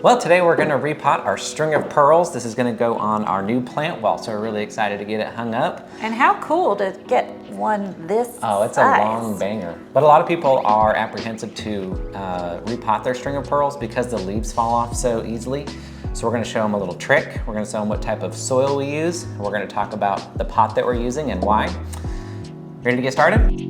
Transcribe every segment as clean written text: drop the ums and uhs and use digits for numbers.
Well, today we're going to repot our string of pearls. This is going to go on our new plant wall, so we're really excited to get it hung up. And how cool to get one this Oh, it's size. a long banger. But a lot of people are apprehensive to repot their string of pearls because the leaves fall off so easily. So we're going to show them a little trick. We're going to show them what type of soil we use. We're going to talk about the pot that we're using and why. Ready to get started?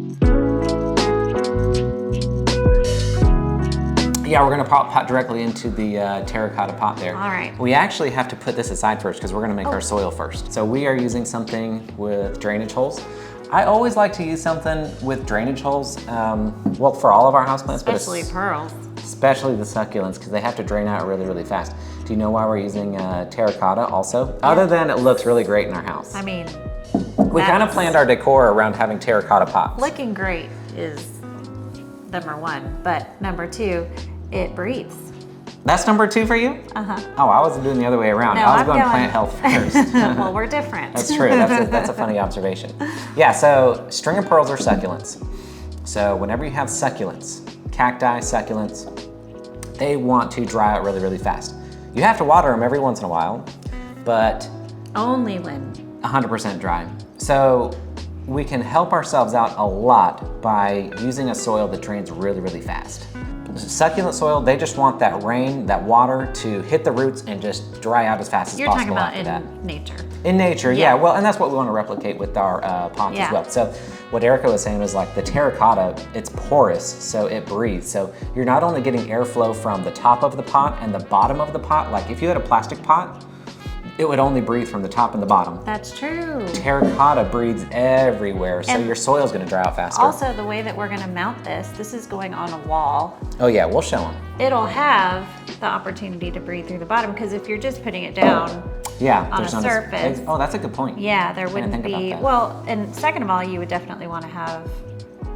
Yeah, we're gonna pot directly into the terracotta pot there. All right. We actually have to put this aside first because we're gonna make our soil first. So we are using something with drainage holes. I always like to use something with drainage holes, well, for all of our houseplants, Especially pearls. Especially the succulents, because they have to drain out really, really fast. Do you know why we're using terracotta also? Yeah. Other than it looks really great in our house. I mean, we kind of planned our decor around having terracotta pots. Looking great is number one, but number two, it breathes. That's number two for you? Uh-huh. Oh, I wasn't doing the other way around. No, I was going plant health first. Well, we're different. That's true. That's a funny observation. Yeah, so string of pearls are succulents. So whenever you have succulents, cacti, succulents, they want to dry out really, really fast. You have to water them every once in a while, but only when 100% dry. So we can help ourselves out a lot by using a soil that drains really, really fast. Succulent soil, they just want that rain, that water to hit the roots and just dry out as fast as possible. You're talking about in nature. In nature, yeah. Well, and that's what we want to replicate with our pots as well. So what Erika was saying was like the terracotta, it's porous, so it breathes. So you're not only getting airflow from the top of the pot and the bottom of the pot, like if you had a plastic pot, it would only breathe from the top and the bottom. That's true. Terracotta breathes everywhere, so your soil's gonna dry out faster. Also, the way that we're gonna mount this is going on a wall. Oh yeah, we'll show them. It'll have the opportunity to breathe through the bottom, because if you're just putting it down on a surface. Oh, that's a good point. Yeah, there wouldn't be, well, and second of all, you would definitely wanna have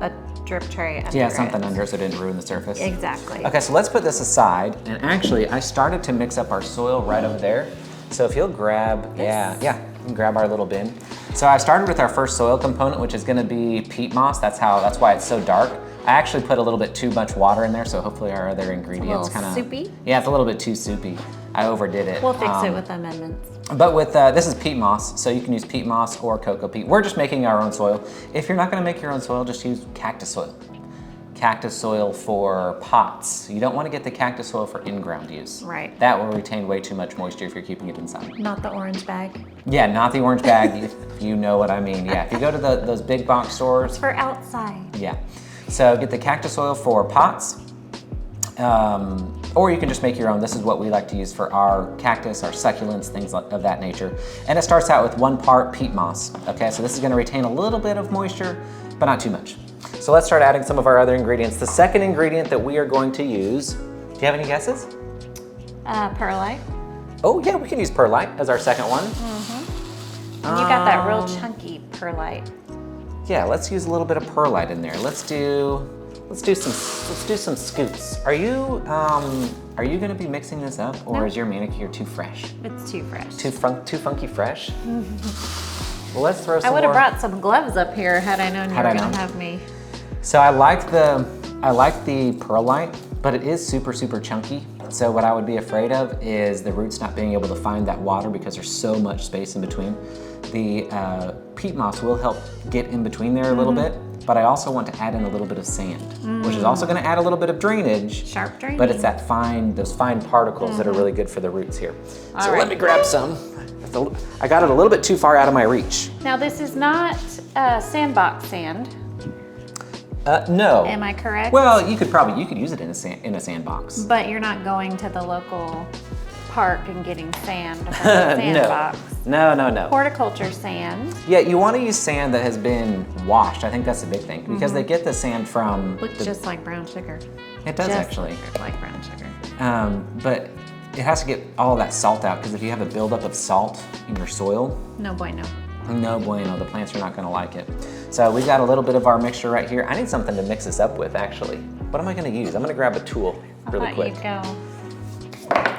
a drip tray under Yeah, something under so it didn't ruin the surface. Exactly. Okay, so let's put this aside, and actually, I started to mix up our soil right over there. So if you'll grab, you can grab our little bin. So I started with our first soil component, which is gonna be peat moss. That's why it's so dark. I actually put a little bit too much water in there, so hopefully our other ingredients kind of soupy? Yeah, it's a little bit too soupy. I overdid it. We'll fix it with amendments. But with, this is peat moss, so you can use peat moss or cocoa peat. We're just making our own soil. If you're not gonna make your own soil, just use cactus soil. Cactus soil for pots. You don't want to get the cactus soil for in-ground use. Right. That will retain way too much moisture if you're keeping it inside. Not the orange bag. Yeah, not the orange bag, if you know what I mean. Yeah, if you go to those big box stores. For outside. Yeah. So get the cactus soil for pots, or you can just make your own. This is what we like to use for our cactus, our succulents, things of that nature. And it starts out with 1 part peat moss. Okay, so this is gonna retain a little bit of moisture, but not too much. So let's start adding some of our other ingredients. The second ingredient that we are going to use, do you have any guesses? Perlite. Oh yeah, we can use perlite as our second one. Mm-hmm. And you got that real chunky perlite. Yeah, let's use a little bit of perlite in there. Let's do some scoops. Are you gonna be mixing this up, or is your manicure too fresh? It's too fresh. Too funky fresh? Well, let's throw some I would have more. brought some gloves up here had I known you were gonna have me. So I like the perlite, but it is super, super chunky. So what I would be afraid of is the roots not being able to find that water because there's so much space in between. The peat moss will help get in between there a little bit, but I also want to add in a little bit of sand, which is also gonna add a little bit of drainage. Sharp drainage. But it's those fine particles that are really good for the roots here. So right. let me grab some. I got it a little bit too far out of my reach. Now this is not sandbox sand. No. Am I correct? Well, you could use it in a sandbox. But you're not going to the local park and getting sand from the sandbox. No. Horticulture sand. Yeah, you want to use sand that has been washed. I think that's the big thing, because they get the sand from... Looks just like brown sugar. It does actually. Like brown sugar. But it has to get all of that salt out, because if you have a buildup of salt in your soil... No bueno. No bueno, the plants are not gonna like it. So we got a little bit of our mixture right here. I need something to mix this up with, actually. What am I gonna use? I'm gonna grab a tool really quick. You'd go.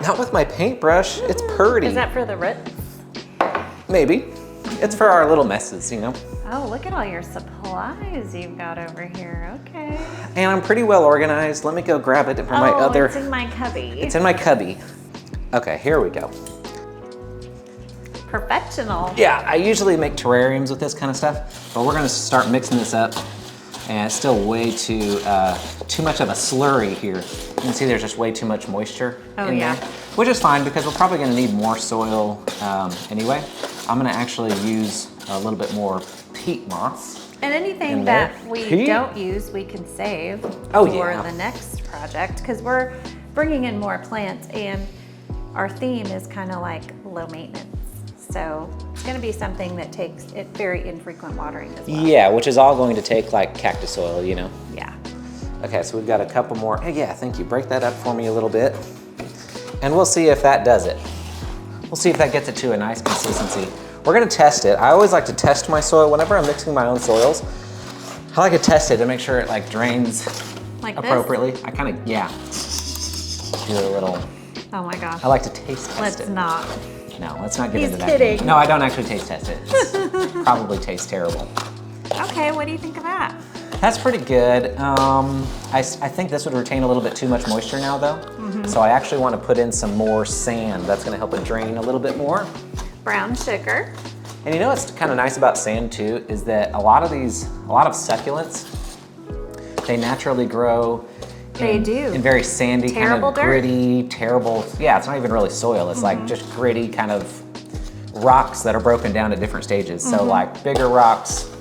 Not with my paintbrush, it's purty. Is that for the roots? Maybe. It's for our little messes, you know? Oh, look at all your supplies you've got over here, okay. And I'm pretty well organized. Let me go grab it from my other... it's in my cubby. It's in my cubby. Okay, here we go. Professional. Yeah, I usually make terrariums with this kind of stuff, but we're gonna start mixing this up, and it's still way too much of a slurry here. You can see there's just way too much moisture in there, which is fine because we're probably gonna need more soil anyway. I'm gonna actually use a little bit more peat moss. And anything that we don't use, we can save for the next project, because we're bringing in more plants, and our theme is kind of like low maintenance. So it's going to be something that takes very infrequent watering as well. Yeah, which is all going to take like cactus soil, you know? Yeah. Okay, so we've got a couple more. Hey, yeah, thank you. Break that up for me a little bit. And we'll see if that does it. We'll see if that gets it to a nice consistency. We're gonna test it. I always like to test my soil. Whenever I'm mixing my own soils, I like to test it to make sure it like drains like appropriately. This? I kind of, do a little. Oh my gosh. I like to taste test Let's it. not. No, let's not get into that. He's kidding. No, I don't actually taste test it. It's probably tastes terrible. Okay, what do you think of that? That's pretty good. I think this would retain a little bit too much moisture now though. So I actually want to put in some more sand. That's gonna help it drain a little bit more. Brown sugar. And you know what's kind of nice about sand too, is that a lot of succulents, they naturally grow in very sandy, terrible kind of gritty, terrible, it's not even really soil. It's like just gritty kind of rocks that are broken down at different stages. So like bigger rocks,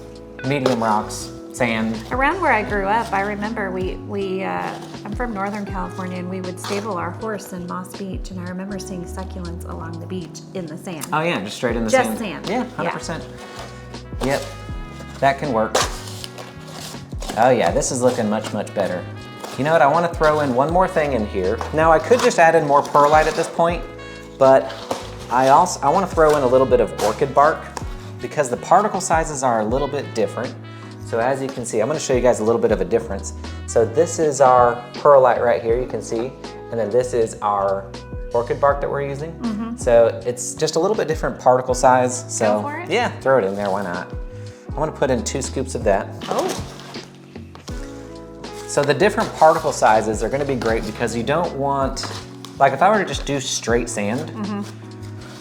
medium rocks, sand. Around where I grew up, I remember I'm from Northern California, and we would stable our horse in Moss Beach, and I remember seeing succulents along the beach in the sand. Oh yeah, just straight in the sand. Just sand. Yeah, 100%. Yep, that can work. Oh yeah, this is looking much, much better. You know what, I want to throw in one more thing in here. Now I could just add in more perlite at this point, but I want to throw in a little bit of orchid bark because the particle sizes are a little bit different. So as you can see, I'm going to show you guys a little bit of a difference. So this is our perlite right here, you can see, and then this is our orchid bark that we're using. So it's just a little bit different particle size. So go for it. Yeah, throw it in there, why not? I'm going to put in 2 scoops of that. Oh. So the different particle sizes are going to be great because you don't want, like if I were to just do straight sand,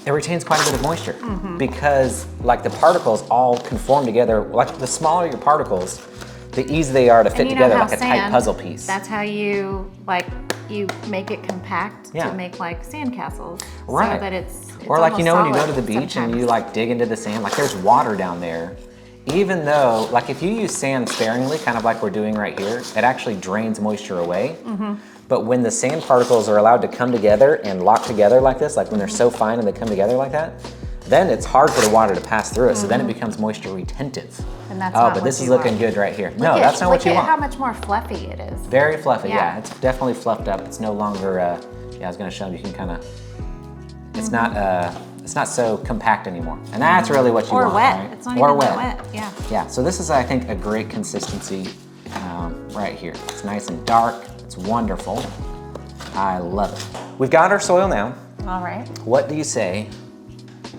it retains quite a bit of moisture because like the particles all conform together. Like the smaller your particles, the easier they are to fit together like a tight puzzle piece. That's how you make it compact to make like sand castles. Right. So that it's or like, you know, when you go to the solid beach and you like dig into the sand, like there's water down there. Even though, like if you use sand sparingly, kind of like we're doing right here, it actually drains moisture away. But when the sand particles are allowed to come together and lock together like this, like when they're so fine and they come together like that, then it's hard for the water to pass through it. So then it becomes moisture retentive. And that's not but what this is you looking want. good right here. No, that's not what you want. Look at how much more fluffy it is. Very fluffy, yeah. It's definitely fluffed up. It's no longer, I was gonna show you, you can kind of, it's not so compact anymore. And that's really what you want, wet. right? It's not even that wet, yeah. Yeah, so this is, I think, a great consistency right here. It's nice and dark, it's wonderful. I love it. We've got our soil now. All right. What do you say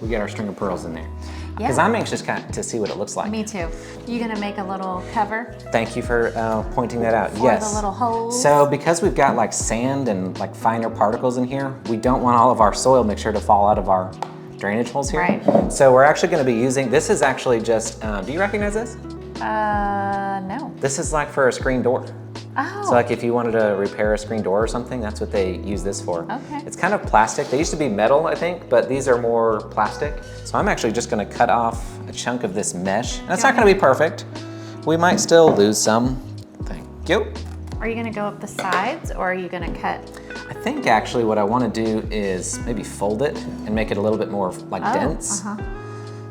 we get our string of pearls in there? Because I'm anxious to see what it looks like. Me too. You gonna make a little cover? Thank you for pointing that out. For the little holes? So because we've got like sand and like finer particles in here, we don't want all of our soil mixture to fall out of our drainage holes here. Right. So we're actually gonna be using, this is actually just, do you recognize this? No. This is like for a screen door. Oh. So like if you wanted to repair a screen door or something, that's what they use this for. Okay. It's kind of plastic. They used to be metal, I think, but these are more plastic. So I'm actually just gonna cut off a chunk of this mesh. And it's not gonna be perfect. We might still lose some. Thank you. Are you gonna go up the sides or are you gonna cut? I think actually what I wanna do is maybe fold it and make it a little bit more like dense.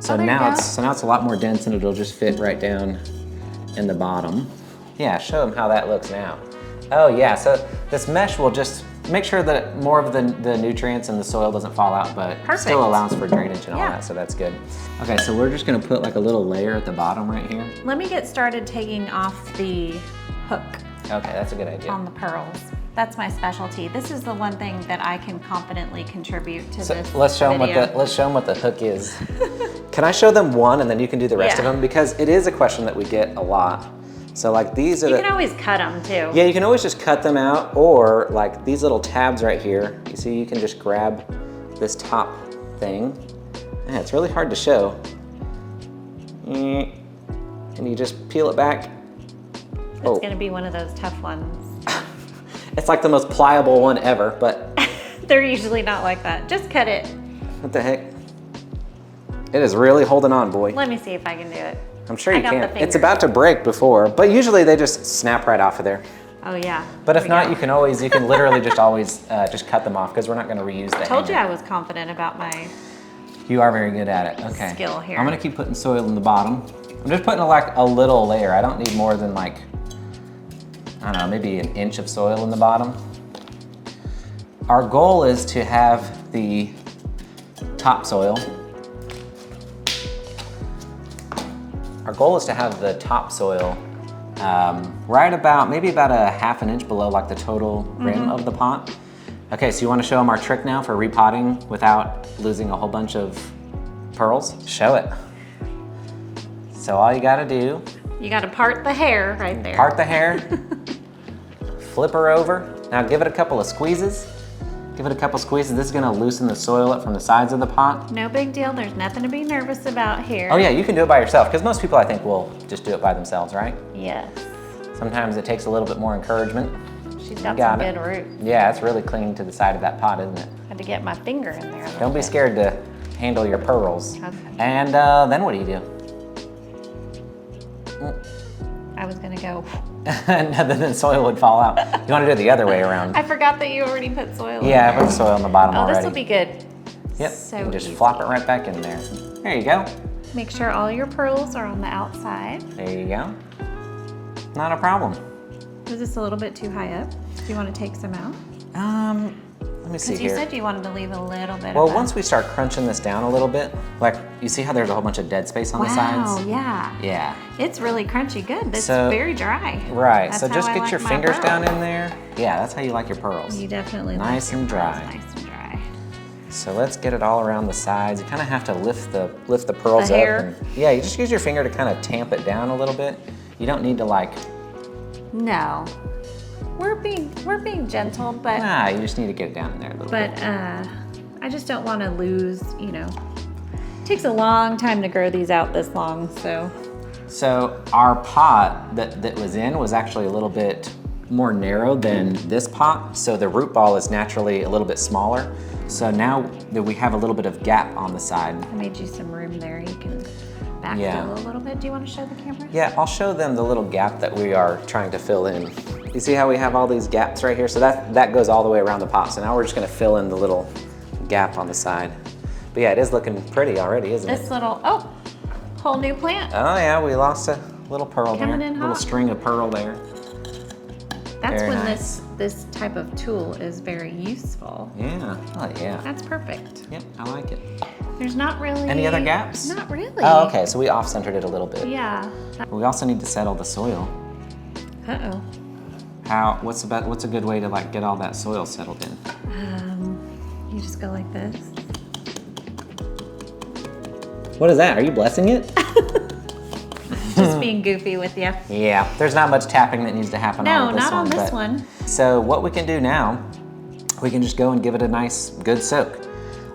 So now it's a lot more dense and it'll just fit right down in the bottom. Yeah, show them how that looks now. Oh yeah, so this mesh will just make sure that more of the nutrients in the soil doesn't fall out, but still allows for drainage and all that, so that's good. Okay, so we're just gonna put like a little layer at the bottom right here. Let me get started taking off the hook. Okay, that's a good idea. On the pearls. That's my specialty. This is the one thing that I can confidently contribute to this let's show video. them what the hook is. Can I show them one and then you can do the rest of them? Because it is a question that we get a lot. So like these are You can always cut them too. Yeah, you can always just cut them out, or like these little tabs right here. You see, you can just grab this top thing. Yeah, it's really hard to show. And you just peel it back. It's gonna be one of those tough ones. It's like the most pliable one ever, but they're usually not like that. Just cut it. What the heck? It is really holding on, boy. Let me see if I can do it. I'm sure you can. It's about to break before, but usually they just snap right off of there. Oh yeah. But if not, you can literally just always just cut them off because we're not going to reuse the Told you I was confident about my You are very good at it. Okay. Skill here. I'm going to keep putting soil in the bottom. I'm just putting like a little layer. I don't need more than like, I don't know, maybe an inch of soil in the bottom. Our goal is to have the topsoil. Our goal is to have the topsoil right about, maybe about a ½ inch below like the total rim of the pot. Okay, so you want to show them our trick now for repotting without losing a whole bunch of pearls? Show it. So all you gotta do. You gotta part the hair right there. Part the hair, flip her over. Now give it a couple of squeezes. Give it a couple squeezes. This is gonna loosen the soil up from the sides of the pot. No big deal, there's nothing to be nervous about here. Oh yeah, you can do it by yourself, because most people I think will just do it by themselves, right? Yes. Sometimes it takes a little bit more encouragement. She's got some good root. Yeah, it's really clinging to the side of that pot, isn't it? Had to get my finger in there. Don't be scared to handle your pearls. Okay. And then what do you do? I was gonna go. And then the soil would fall out. You want to do it the other way around. I forgot that you already put soil in Yeah, there. I put the soil in the bottom already. Oh, this will be good. Yep, So and just easy. flop it right back in there. There you go. Make sure all your pearls are on the outside. There you go. Not a problem. Was this a little bit too high up? Do you want to take some out? Let me see Because you here. said you wanted to leave a little bit Well, of once we start crunching this down a little bit, like you see how there's a whole bunch of dead space on the sides? Wow, yeah. Yeah. It's really crunchy good. It's So- very dry. Right, That's so just how I get like your my fingers pearls. down in there. Yeah, that's how you like your pearls. You definitely Nice like your and pearls dry. nice and dry. So let's get it all around the sides. You kind of have to lift the pearls The up. hair? And, yeah, you just use your finger to kind of tamp it down a little bit. You don't need to like, No. We're being gentle, but nah, you just need to get it down in there a little bit. I just don't want to lose, it takes a long time to grow these out this long, so. So our pot that was in was actually a little bit more narrow than this pot. So the root ball is naturally a little bit smaller. So now that we have a little bit of gap on the side. I made you some room there. You can backfill a little bit. Do you want to show the camera? Yeah, I'll show them the little gap that we are trying to fill in. You see how we have all these gaps right here? So that goes all the way around the pot. So now we're just gonna fill in the little gap on the side. But yeah, it is looking pretty already, isn't it? This little, whole new plant. Oh yeah, we lost a little pearl Coming there. in A little hot. string of pearl there. That's Very when nice. this type of tool is very useful. Yeah, oh yeah. That's perfect. Yep, I like it. There's not really... Any other gaps? Not really. Oh, okay, so we off-centered it a little bit. Yeah. We also need to settle the soil. Uh-oh. What's a good way to like get all that soil settled in? You just go like this. What is that? Are you blessing it? Just being goofy with you. Yeah, there's not much tapping that needs to happen No, on this not one. on this but- one. So what we can do now, we can just go and give it a nice, good soak.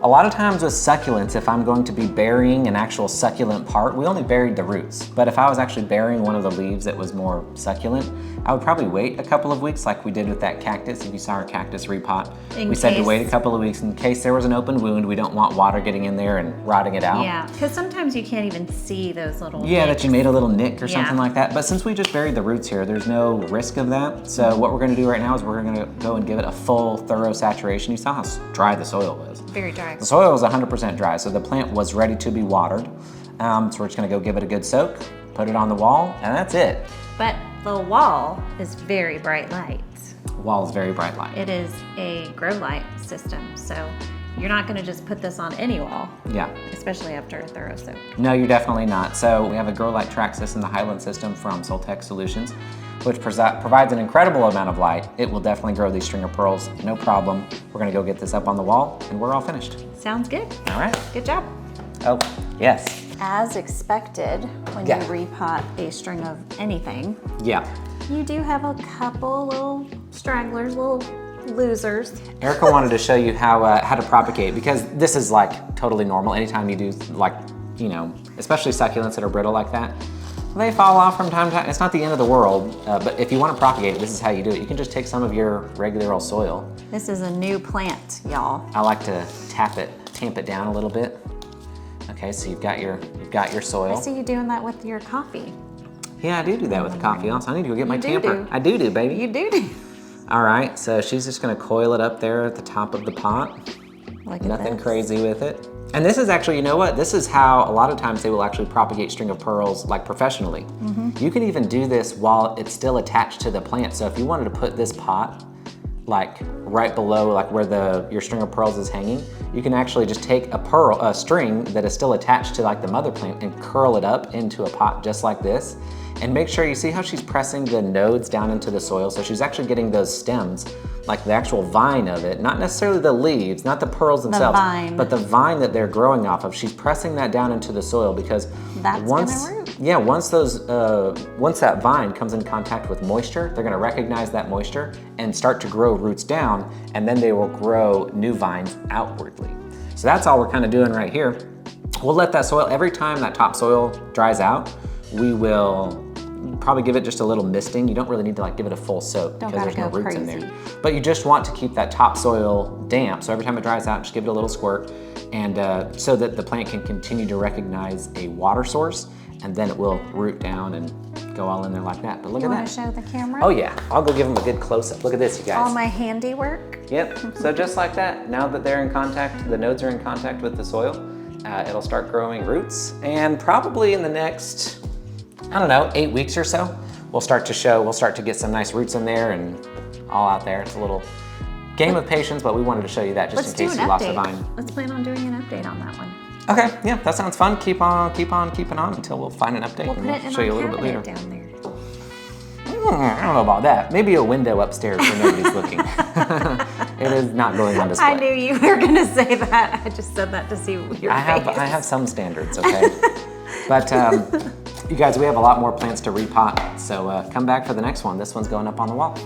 A lot of times with succulents, if I'm going to be burying an actual succulent part, we only buried the roots. But if I was actually burying one of the leaves that was more succulent, I would probably wait a couple of weeks like we did with that cactus. If you saw our cactus repot, we said to wait a couple of weeks in case there was an open wound. We don't want water getting in there and rotting it out. Yeah, because sometimes you can't even see those little Yeah, nicks. that you made a little nick or something Yeah. like that. But since we just buried the roots here, there's no risk of that. So what we're gonna do right now is we're gonna go and give it a full, thorough saturation. You saw how dry the soil was. Very dry. The soil was 100% dry, so the plant was ready to be watered. So we're just gonna go give it a good soak, put it on the wall, and that's it. But the wall is very bright light. The wall is very bright light. It is a grow light system, so you're not gonna just put this on any wall, Yeah. especially after a thorough soak. No, you're definitely not. So we have a Grow Light Track System, the Highland system from Soltech Solutions, which provides an incredible amount of light. It will definitely grow these stringer pearls, no problem. We're gonna go get this up on the wall and we're all finished. Sounds good. All right. Good job. Oh, yes. As expected, when you repot a string of anything, you do have a couple little stragglers, little losers. Erika wanted to show you how to propagate, because this is like totally normal. Anytime you do, like, you know, especially succulents that are brittle like that, they fall off from time to time. It's not the end of the world, but if you want to propagate, this is how you do it. You can just take some of your regular old soil. This is a new plant, y'all. I like to tamp it down a little bit. Okay, so you've got your soil. I see you doing that with your coffee. Yeah, I do that with the coffee also. I need to go get my tamper. I do, baby. You do. All right, so she's just gonna coil it up there at the top of the pot. Nothing crazy with it. And this is actually, you know what? This is how a lot of times they will actually propagate string of pearls like professionally. You can even do this while it's still attached to the plant. So if you wanted to put this pot like right below like where your string of pearls is hanging, you can actually just take a string that is still attached to like the mother plant and curl it up into a pot just like this. And make sure you see how she's pressing the nodes down into the soil. So she's actually getting those stems, like the actual vine of it, not necessarily the leaves, not the pearls themselves, but the vine that they're growing off of. She's pressing that down into the soil because once that vine comes in contact with moisture, they're gonna recognize that moisture and start to grow roots down, and then they will grow new vines outwardly. So that's all we're kind of doing right here. We'll let that soil, every time that topsoil dries out, we will probably give it just a little misting. You don't really need to like give it a full soak because there's no roots in there. But you just want to keep that topsoil damp. So every time it dries out, just give it a little squirt, and so that the plant can continue to recognize a water source, and then it will root down and go all in there like that. But look at that. You want to show the camera? Oh yeah, I'll go give them a good close-up. Look at this, you guys. All my handiwork. Yep, so just like that, now that they're in contact, the nodes are in contact with the soil, it'll start growing roots, and probably in the next, I don't know, 8 weeks or so, we'll start to get some nice roots in there and all out there. It's a little game of patience, but we wanted to show you that just in case you lost a vine. Let's plan on doing an update on that one. Okay, yeah, that sounds fun. Keep on keeping on until we'll find an update, and we'll show you a little bit later. Down there. I don't know about that. Maybe a window upstairs where nobody's looking. It is not going on display. I knew you were gonna say that. I just said that to see your face. I have some standards, okay? But you guys, we have a lot more plants to repot, so come back for the next one. This one's going up on the wall.